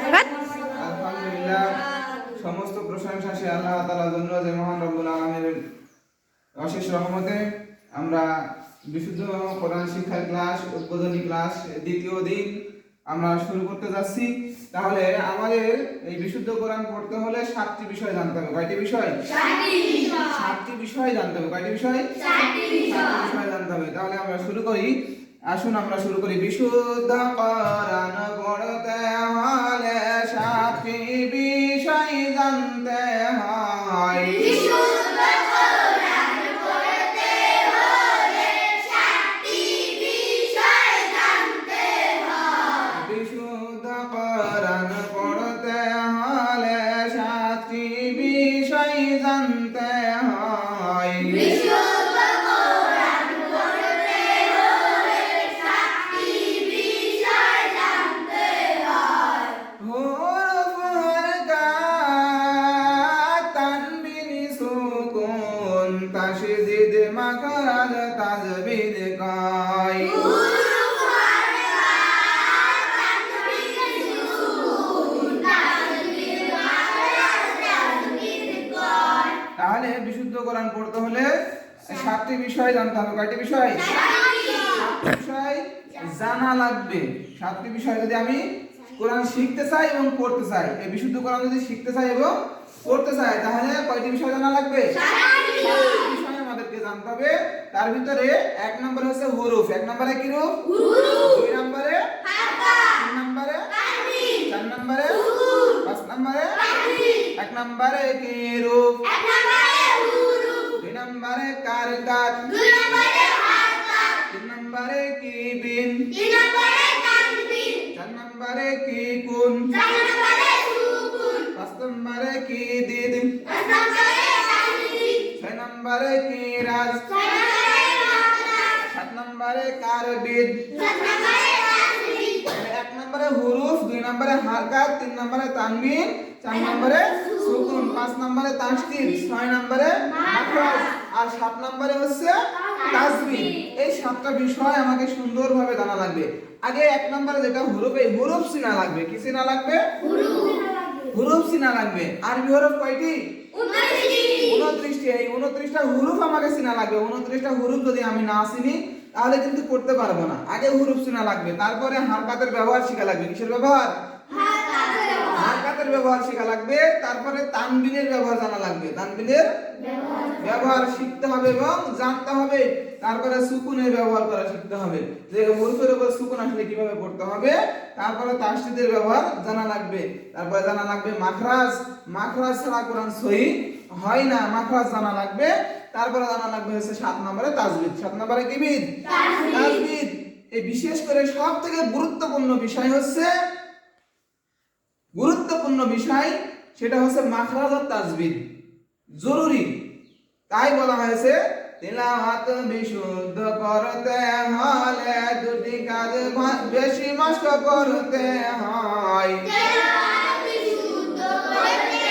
আলহামদুলিল্লাহ, সমস্ত প্রশংসা সে আল্লাহ তাআলার জন্য যে মহান রব্বুল আলামিনের অশেষ রহমতে আমরা বিশুদ্ধ কোরআন শিক্ষার ক্লাস, উদ্বোধনী ক্লাস দ্বিতীয় দিন আমরা শুরু করতে যাচ্ছি। তাহলে আমাদের এই বিশুদ্ধ কোরআন পড়তে হলে 7টি বিষয় জানতে হবে। কয়টি বিষয়? 7টি বিষয় জানতে হবে। কয়টি বিষয়? 7টি বিষয় জানতে হবে। তাহলে আমরা শুরু করি। আসুন আমরা শুরু করি। বিশুদ্ধ কোরআন পড়তে হলে 7টি বিষয় জানতে হয়। বিশুদ্ধ কোরআন পড়তে হলে 7টি বিষয় জানতে হয়। বিশুদ্ধ কোরআন পড়তে হলে 7টি বিষয় জানতে হয়। বিশুদ্ধ কোরআন পড়তে হলে 7টি বিষয় জানতে হয়। হুরুফ হরকাত তানবিন সুকুন তাশদীদ মাখরাজ তাজবিদ কয়। হুরুফ হরকাত তানবিন সুকুন তাজবিদ মাখরাজ তাজবিদ কয়। তাহলে বিশুদ্ধ কোরআন পড়তে হলে 7টি বিষয় জানতে হবে। কয়টি বিষয়? 7টি বিষয় জানা লাগবে। 7টি বিষয় যদি আমি কোরআন শিখতে চাই এবং পড়তে চাই, এই বিশুদ্ধ কোরআন যদি শিখতে চাই এবং পড়তে চাই, তাহলে কয়টি বিষয় জানা লাগবে? 7টি বিষয় আমাদেরকে জানতে হবে। তার ভিতরে 1 নম্বরে হচ্ছে হুরুফ। 1 নম্বরে কি রূপ? হুরুফ। 2 নম্বরে হারকা। 3 নম্বরে তানবিন। 4 নম্বরে সুকুন। 5 নম্বরে তাজবিদ। 1 নম্বরে কি রূপ? 1 নম্বরে হুরুফ। 2 নম্বরে কারকাত, 2 নম্বরে হারকা। 3 নম্বরে কি বিন, 3 নম্বরে তানবিন। 4 নম্বরে কি কুন, 4 নম্বরে সুকুন। 5 নম্বরে কি দিদ, 5 নম্বরে তাজবিদ। 6 নম্বরে কি রাজ, 6 নম্বরে হারকা। 7 নম্বরে কারবিদ। 7 নম্বরে তাজবিদ। 1 নম্বরে হুরুফ, 2 নম্বরে হারকাত, 3 নম্বরে তানবিন, 4 নম্বরে সুকুন, 5 নম্বরে তাসদীদ, 6 নম্বরে মাখরাজ আর 7 নম্বরে হচ্ছে তাজবিদ। এই 7টা বিষয় আমাকে সুন্দরভাবে জানা লাগবে। আগে 1 নম্বরে যেটা হুরুফ, এই হুরুফ চিনা লাগবে। কি চিনা লাগবে? হুরুফ চিনা লাগবে। আরবি হরফ কয়টি? 29টি। এই 29টা হুরুফ আমাকে চিনা লাগবে। 29টা হুরুফ যদি আমি না চিনি তাহলে কিন্তু পড়তে পারবো না। আগে হুরুফ চিনা লাগবে, তারপরে হারকাতের ব্যবহার শেখা লাগবে। কিসের ব্যবহার? হারকাতের ব্যবহার শেখা লাগবে। তারপরে তানবিনের ব্যবহার জানা লাগবে। তানবিনের ব্যবহার শিখতে হবে এবং জানতে হবে। তারপরে সুকুনের ব্যবহার করা শিখতে হবে, যে হরফের উপর সুকুন আসলে কিভাবে পড়তে হবে। তারপরে তাসদীদের ব্যবহার জানা লাগবে। তারপরে জানা লাগবে মাখরাজ। মাখরাজ ছাড়া কোরআন সহিহ হয় না, মাখরাজ জানা লাগবে। তারপরে জানা লাগবে হচ্ছে 7 নম্বরে তাজবিদ। 7 নম্বরে কি বিদ? তাজবিদ। এই বিশেষ করে সবথেকে গুরুত্বপূর্ণ বিষয় হচ্ছে সেটা হচ্ছে মাখরাজ আর তাজবিদ। জরুরি। তাই বলা হয়েছে তিলাওয়াত বিশুদ্ধ করতে হলে 2টি কাজ বেশি মস্ত করতে হয়। তেলাওয়াত বিশুদ্ধ করতে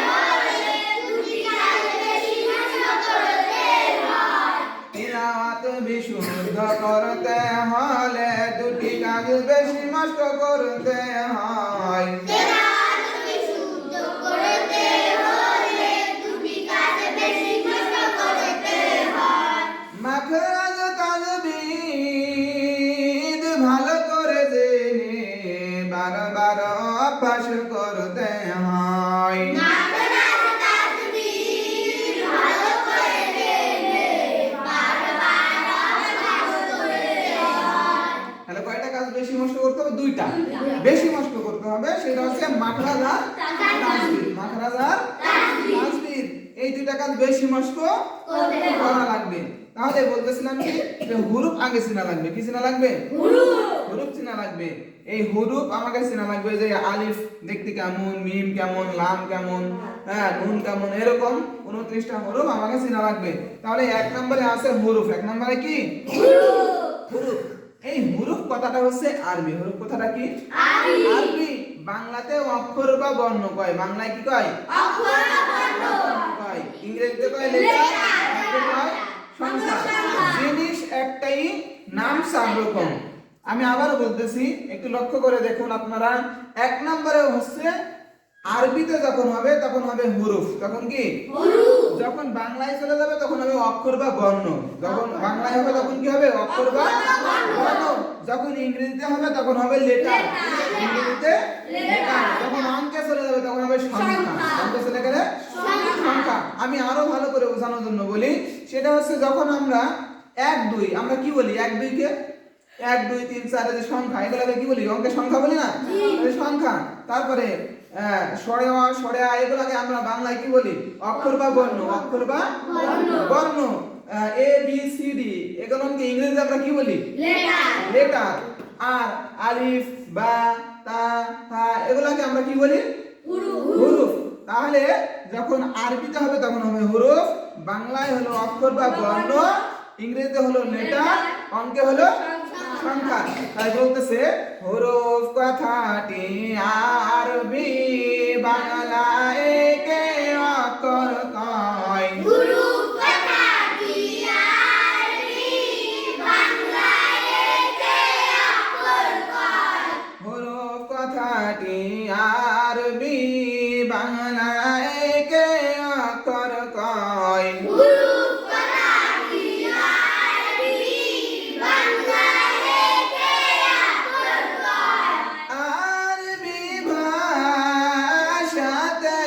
হলে 2টি কাজ বেশি মস্ত করতে হয়। তিলাওয়াত বিশুদ্ধ করতে হলে 2টি কাজ বেশি মস্ত করতে হয়। তেলাওয়াত বিশুদ্ধ করতে হলে 2টি কাজ বেশি মস্ত করতে হয়। মাখরাজ তাজবিদ ভালো করে জেনে বারবার অভ্যাস করতে হয়। মাখরাজ তাজবিদ ভালো করে জেনে বারবার অভ্যাস করতে হয়। তাহলে কয়টা কাজ বেশি মস্ত করতে হবে? 2টা বেশি মস্ত করতে হবে। সেটা হচ্ছে মাখরাজ আর তাজবিদ। মাখরাজ আর তাজবিদ, এই 2টা কাজ বেশি মস্ত করা লাগবে। তাহলে বলতেছিলাম কি, যে হুরুফ আগে চিনা লাগবে। কি চিনা লাগবে? হুরুফ চিনা লাগবে। এই হুরুফ আমাকে চিনা লাগবে, যে আলিফ দেখতে কেমন, মিম কেমন, লাম কেমন, নুন কেমন, এরকম 29টা হুরুফ আমাকে চিনা লাগবে। তাহলে 1 নম্বরে আছে হুরুফ। 1 নম্বরে কি? হুরুফ। এই হুরুফ কথাটা হচ্ছে আরবি। হুরুফ কথাটা কি? আরবি। বাংলাতে অক্ষর বা বর্ণ কয়। বাংলায় কি কয়? অক্ষর বর্ণ কয়। ইংরেজিতে কয় লেটার, আরবিতে কয় সংখ্যা। জিনিস একটাই, নাম 4 রকম। আমি আবারও বলতেছি, একটু লক্ষ্য করে দেখুন আপনারা। এক নম্বরে হচ্ছে আরবিতে যখন হবে তখন হবে হুরুফ, তখন কি যখন বাংলায় চলে যাবে তখন হবে অক্ষর বা বর্ণ। যখন বাংলায় হবে তখন কি হবে? অক্ষর বা বর্ণ। যখন ইংরেজিতে হবে তখন হবে লেটার, ইংরেজিতে লেটার। যখন অঙ্কে চলে যাবে তখন হবে সংখ্যা, অঙ্কে চলে গেলে সংখ্যা। আমি আরো ভালো করে বোঝানোর জন্য বলি, সেটা হচ্ছে যখন আমরা 1 2 আমরা কি বলি? 1 2 কে 1 2 3 4 এর যে সংখ্যা, এগুলোকে কি বলি? অঙ্কের সংখ্যা বলি না? এই সংখ্যা। তারপরে সরে অ সরে আ এগুলোকে আমরা বাংলায় কি বলি? অক্ষর বা বর্ণ, অক্ষর বা বর্ণ। এ বি সি ডি এগুলোকে ইংরেজিতে আমরা কি বলি? লেটার। আর আলিফ বা তা থা এগুলোকে আমরা কি বলি? হুরুফ। তাহলে যখন আরবিতে হবে তখন হবে হুরুফ, বাংলায় হলো অক্ষর বা বর্ণ, ইংরেজিতে হলো লেটার, অঙ্কে হলো সংখ্যা। তাই বলতেছে হুরুফ কথাটি আরবি বাংলায় একে অক্ষর কয়। হুরুফ কথাটি আরবি বাংলায় একে অক্ষর কয়। হুরুফ কথাটি আরবি বাংলায় একে অক্ষর কয়। হুরুফ কথাটি আরবি বাংলায় একে অক্ষর কয়। আরবি ভাষাতে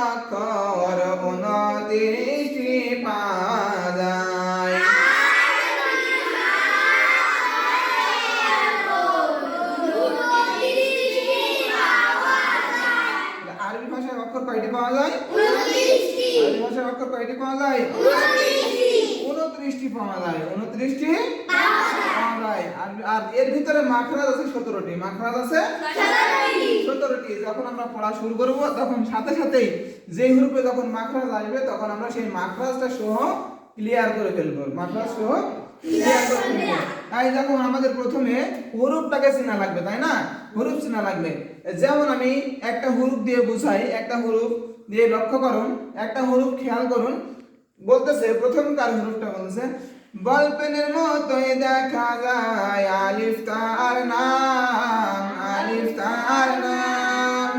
অক্ষর 29টি পাওয়া যায়। আরবি ভাষায় অক্ষর কয়টি পাওয়া যায়? আরবি ভাষায় অক্ষর কয়টি পাওয়া যায়? 29টি পাওয়া যায়। 29টি পাওয়া যায়। আর এর ভিতরে মাখরাজ আছে 17টি। মাখরাজ আছে 17টি। যখন আমরা পড়া শুরু করব তখন সাথে সাথেই যে হুরুফে যখন মাখরাজ আসবে তখন আমরা সেই মাখরাজটা সহ ক্লিয়ার করে ফেলবো। মাখরাজ সহ ক্লিয়ার করে ফেলবো। তাই যখন আমাদের প্রথমে হুরুফটাকে চেনা লাগবে, তাই না? হুরুফ চেনা লাগবে। যেমন আমি একটা হুরুফ দিয়ে বুঝাই, একটা হুরুফ দিয়ে লক্ষ্য করুন, একটা হুরুফ খেয়াল করুন। বলতেছে প্রথমকার হুরুফটা বলতেছে বল পেনের মতোই দেখা যায় আলিফ তার নাম, আলিফ তার নাম।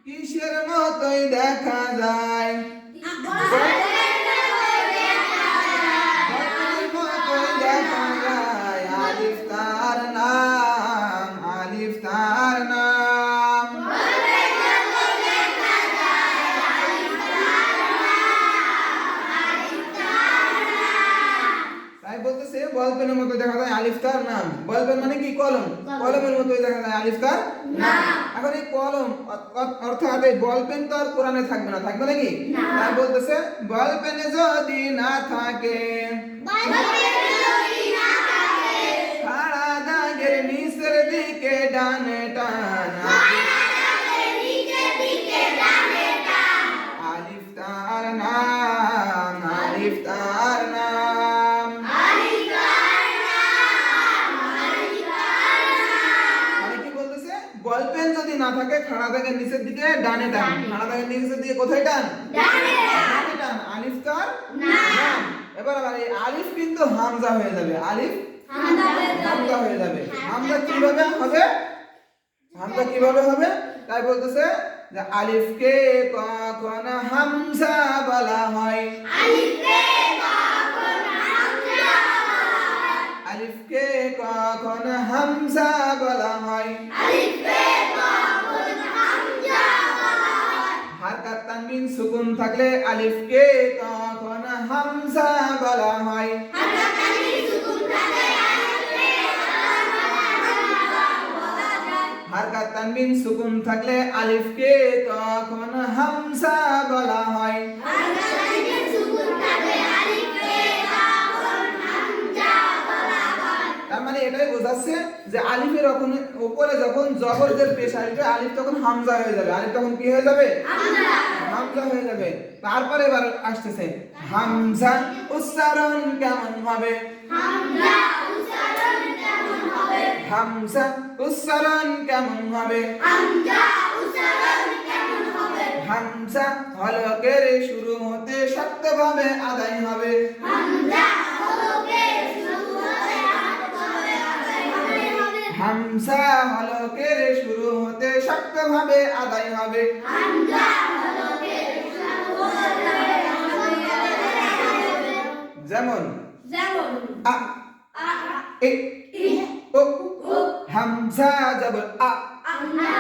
কিসের মতোই দেখা যায়? বলপেনের মতোই দেখা যায় আলিফ তার নাম, আলিফ তার নাম। তাই বলতেছে বলপেনের মতো দেখা যায় আলিফ তার নাম। বলপেন মানে কি? কলম। কলমের মতোই দেখা যায় আলিফ তার নাম। এখন এই কলম অর্থাৎ এই বলপেন তো আর কোরআনে থাকবে না, থাকবে নাকি? তাই বলতেছে বলপেনে যদি না থাকে খাড়া দাগের নিচের দিকে ডানে টান, আলিফ তার নাম, আলিফ তার নাম। মানে কি বলতেছে? বলপেন যদি না থাকে খাড়া দাগের নিচের দিকে ডানে টান। খাড়া দাগের নিচের দিকে কোথায় টান? ডানে টান। আলিফ তার নাম। এবার আবার এই আলিফ কিন্তু হামজা হয়ে যাবে। আলিফ হামজা হয়ে যাবে। হামজা কিভাবে হবে? হামজা কিভাবে হবে? তাই বলতেছে যে আলিফকে কখন হামজা বলা হয়? আলিফকে কখন হামজা বলা হয়? হারকাত তানবিন সুকুন থাকলে আলিফকে কখন হামজা বলা হয়? হারকাত তানবিন সুকুন থাকলে আলিফকে তখন হামজা বলা হয়। তার মানে এটাই বোঝাচ্ছে যে আলিফের উপরে যখন জবরদের পেশ আসবে আলিফ তখন হামজা হয়ে যাবে। আলিফ তখন কি হয়ে যাবে? হামজা হয়ে যাবে। তারপরে এবার আসতেছে হামজা উচ্চারণ কেমন হবে? হামজা উচ্চারণ কেমন হবে? হামজা হলকের শুরু হতে শক্তভাবে আদায় হবে হামজা হলকের শুরু হতে শক্তভাবে আদায় হবে হামজা হলকের শুরু হতে শক্তভাবে আদায় হবে হামজা হলকের শুরু হতে আদায় হবে যেমন যেমন আ আ এ ও হামজা জবর আ আমরা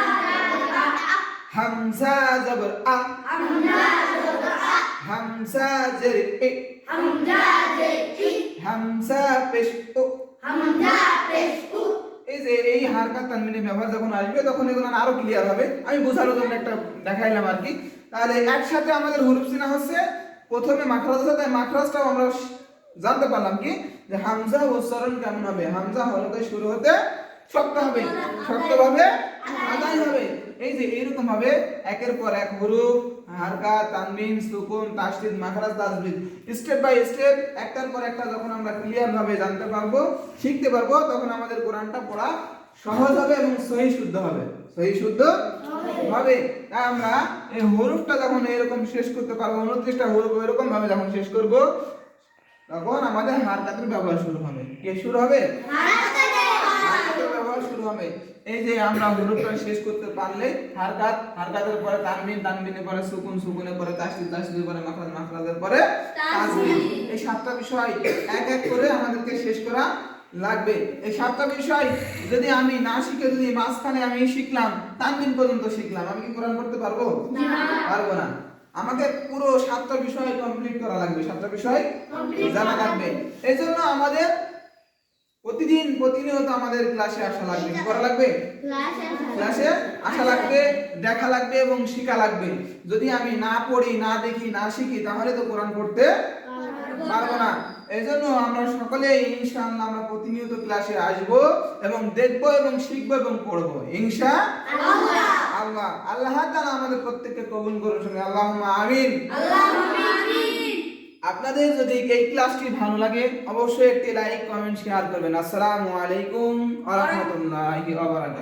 হামজা জবর আ আমরা হামজা জের এ হামজা যে ই হামজা পেশ ও হামজা পেশ উ এই যে এই হারকাত তানবিনের ব্যবহার যখন আসবে তখন এগুলো আরো ক্লিয়ার হবে আমি বোঝানোর জন্য একটা দেখাইলাম আর কি তাহলে একসাথে আমাদের হুরুফ চিনা হচ্ছে প্রথমে মাখরাজ আছে তাই মাখরাজটাও আমরা জানতে পারলাম কি যে হামজা উচ্চারণ কেমন হবে হামজা হলকে শুরু হতে শক্ত হবে শক্তভাবে আদায় হবে এই যে এইরকম ভাবে একের পর এক হুরুফ হারকাত তানবিন সুকুন তাসদীদ মাখরাজ তাজবিদ স্টেপ বাই স্টেপ একটার পর একটা যখন আমরা ক্লিয়ার ভাবে জানতে পারবো শিখতে পারবো তখন আমাদের কোরআনটা পড়া সহজ হবে এবং সহি শুদ্ধ হবে সহি শুদ্ধ হবে তাই আমরা এই হুরুফটা যখন এরকম শেষ করতে পারবো 29টা হুরুফ এরকম ভাবে যখন শেষ করব তখন আমাদের হারকাতের ব্যবহার শুরু হবে কি শুরু হবে হারকাতের ব্যবহার শুরু হবে এই যে আমরা হুরুফটা শেষ করতে পারলে হারকাতের পরে তানবিন তানবিনের পরে সুকুন সুকুনের পরে তাসদীদ তাসদীদের পরে মাখরাজ মাখরাজের পরে তাজবিদ এই সাতটা বিষয় এক এক করে আমাদেরকে শেষ করা লাগবে এই সাতটা বিষয় যদি আমি না শিখে যদি মাঝখানে আমি শিখলাম তানবিন পর্যন্ত শিখলাম আমি কি কোরআন পড়তে পারবো পারবো না আমাকে পুরো সাতটা বিষয় কমপ্লিট করা লাগবে সাতটা বিষয় জানা লাগবে এজন্য আমাদের প্রতিনিয়ত আমাদের ক্লাসে আসা লাগবে কি করা লাগবে ক্লাসে আসা লাগবে দেখা লাগবে এবং শেখা লাগবে যদি আমি না পড়ি না দেখি না শিখি তাহলে তো কোরআন পড়তে পারবো না এজন্য আমরা সকলে ইনশাআল্লাহ আমরা প্রতিনিয়ত ক্লাসে আসব এবং দেখব এবং শিখব এবং পড়ব ইনশাআল্লাহ আল্লাহ তাআলা আমাদের প্রত্যেককে কবুল করুন সবাই আল্লাহুম্মা আমিন আপনাদের যদি এই ক্লাসটি ভালো লাগে অবশ্যই একটি লাইক কমেন্ট শেয়ার করবেন আসসালামু আলাইকুম ওয়া রাহমাতুল্লাহি ওয়া বারাকাতুহু